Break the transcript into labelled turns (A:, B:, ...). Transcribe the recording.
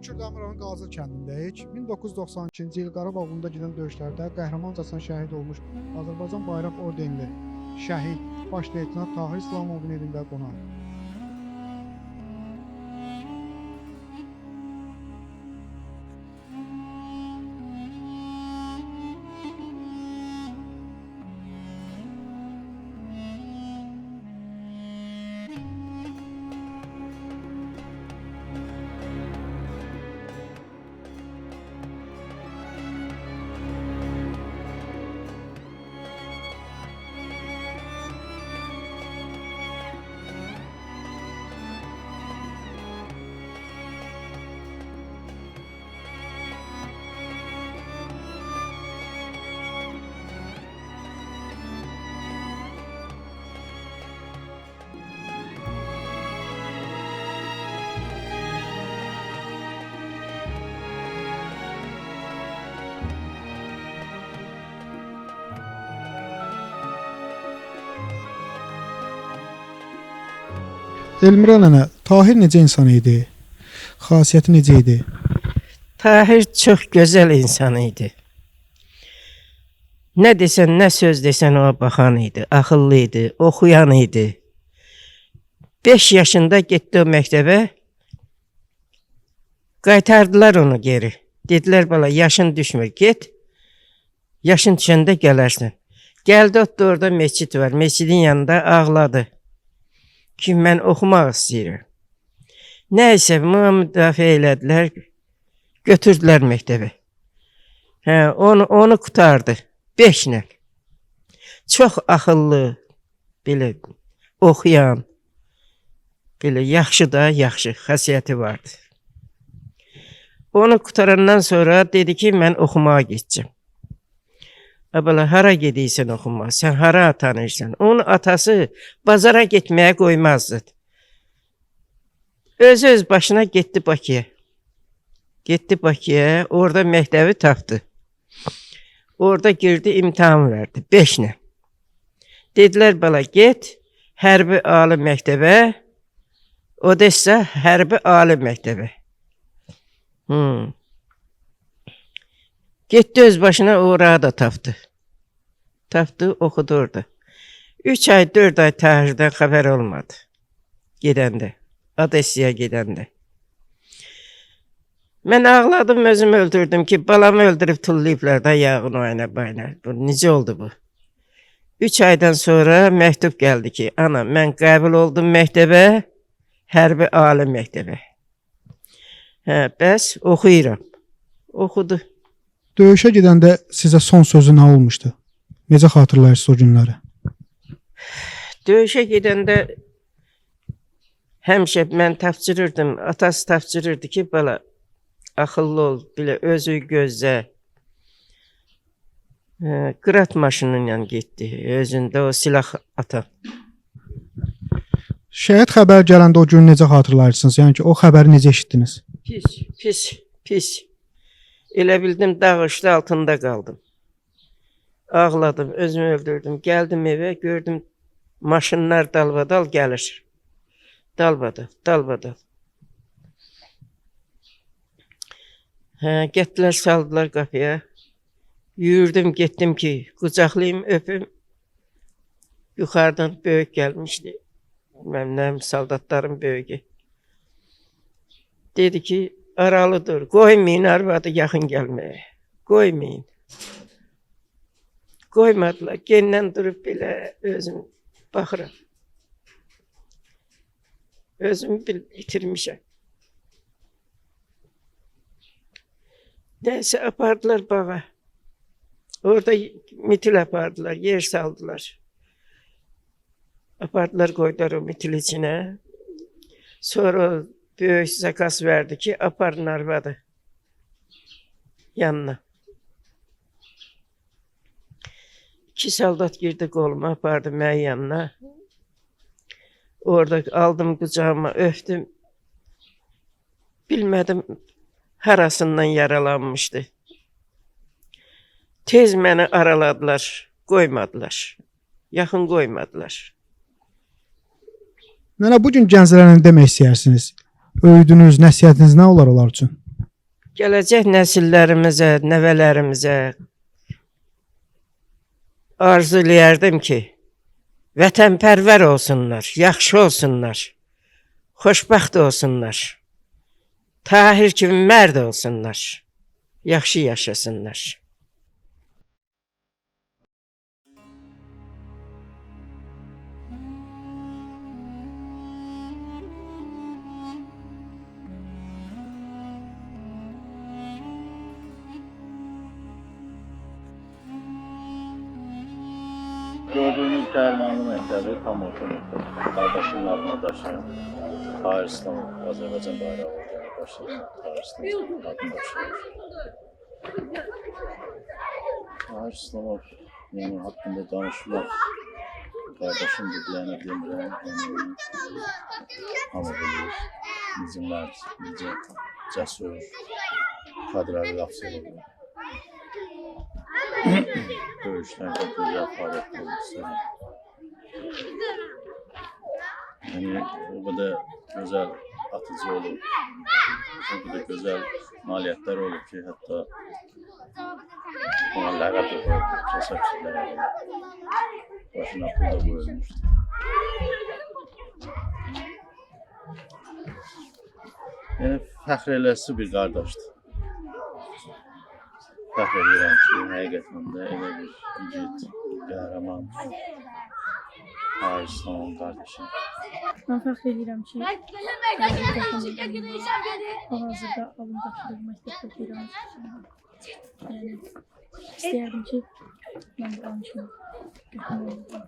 A: Bugün Kürdəmir rayonu Qazıl kəndindəyik. 1992-ci il Qarabağ uğrunda gedən döyüşlərdə qəhrəmancasına şəhid olmuş Azərbaycan Bayraq ordenli şəhid baş leytenant Tahir İslamovun evində qonaq. Elmira nənə, Tahir necə insan idi? Xasiyyəti necə idi?
B: Tahir çox gözəl insan idi. Nə desən, nə söz desən ona baxan idi, axıllı idi, oxuyan idi. 5 yaşında getdi o məktəbə, qaytardılar onu geri. Dedilər, bala, yaşın düşmür, get, yaşın düşəndə gələrsən. Gəldi, otdu, orada məscid var, məscidin yanında ağladı. Ki, mən oxumaq istəyirəm. Nəysə, buna müdafiə elədilər, götürdülər məktəbə. Onu qutardı, 5 nəl. Çox axıllı, belə oxuyan, belə yaxşı da, yaxşı, xasiyyəti vardı. Onu qutarandan sonra dedi ki, mən oxumağa geçəcəm. Abala, hara gedirsən oxumağa, sən hara tanırsan? Onun atası bazara getməyə qoymazdı. Öz başına getdi Bakıya. Getdi Bakıya, orada məktəbi tapdı. Orada girdi, imtahan verdi, 5 nə. Dedilər, bala, get, hərbi ali məktəbə, Odessa hərbi ali məktəbə. Getdi öz başına, oraya da tapdı. Tapdı, oxudu orada. 3 ay, 4 ay Tahir'dən xəbər olmadı. Gedəndə, Odessa'ya gedəndə. Mən ağladım, özümü öldürdüm ki, balamı öldürüb tullayıblar da yağın oyna bayna. Bu, necə oldu bu? 3 aydan sonra məktub gəldi ki, ana, mən qəbul oldum məktəbə, hərbi ali məktəbə. Bəs, oxuyuram. Oxudu.
A: Döyüşə gedəndə sizə son sözü nə olmuşdu? Necə xatırlayırsınız o günləri?
B: Döyüşə gedəndə həmişə mən tapşırırdım, atası tapşırırdı ki, bala, axıllı ol, belə özü gözlə. Qırat maşınıyla getdi, özündə o silah atan.
A: Şəhid xəbər gələndə o gün necə xatırlayırsınız? Yəni ki, o xəbəri necə eşitdiniz?
B: Pis. Elə bildim, dağ üstü altında qaldım. Ağladım, özümü öldürdüm. Gəldim evə, gördüm, maşınlar dalbadal gəlir. Dalbadal. Getdilər, saldılar qapıya. Yürüdüm, getdim ki, qucaqlayım, öpüm. Yuxarıdan böyük gəlmişdi. Mənim saldatlarım böyüğü. Dedi ki, aralı dur, qoymayın arvadı yaxın gəlməyə. Qoymayın. Qoymadılar, gendən durub belə özüm baxıram. Özümü itirmişəm. Nəysə apardılar bağa. Orada mitil apardılar, yer saldılar. Apardılar, qoydular o mitil içinə. Sonra böyük zakaz verdi ki, aparın arvadı yanına. 2 saldat girdi qoluma, apardı mən yanına. Orada aldım qucağıma, öptüm. Bilmədim, harasından yaralanmışdı. Tez məni araladılar, qoymadılar. Yaxın qoymadılar.
A: Nənə, bugün gənclərə nə demək istəyirsiniz? Öydünüz, nəsihətiniz nə olar onlar üçün?
B: gələcək nəsillərimizə, nəvələrimizə arzu eləyərdim ki, vətənpərvər olsunlar, yaxşı olsunlar, xoşbəxt olsunlar, Tahir kimi mərd olsunlar, yaxşı yaşasınlar.
C: Gördüğünüz Dərmanlı məktəbi tam orta məktəb. Qardaşımın adına daşıyan Tahir İslamov Azərbaycan bayrağı ordeni başlayır. Tahir İslamov adını daşıyır. Tahir İslamov yəni haqqında danışmaq qardaşımdır deyənə demirəm. Hamı bilir. Necə mərd, necə cəsur, kadrəli ofisier olur. Dövüşlərdə gözəl fəaliyyət olmuşsa. Yəni, o qədər gözəl atıcı olub, o qədər gözəl nailiyyətlər olub ki, hətta ona ləqəb də qoyub, kəsəbçilərə qoyub. Başına pul da qoyulmuşdur. Yəni, fəxr eləsi bir qardaşdır. Fəxr edirəm ki, həqiqətən də elə bir igid, qəhrəman, Tahir İslamovun qardaşı.
D: Mən fəxr edirəm ki, hal-hazırda alım daşıdığım məktəbdə oxuyuram. Yəni, istəyərdim ki, mən bu an kimi qəhrəman oldum.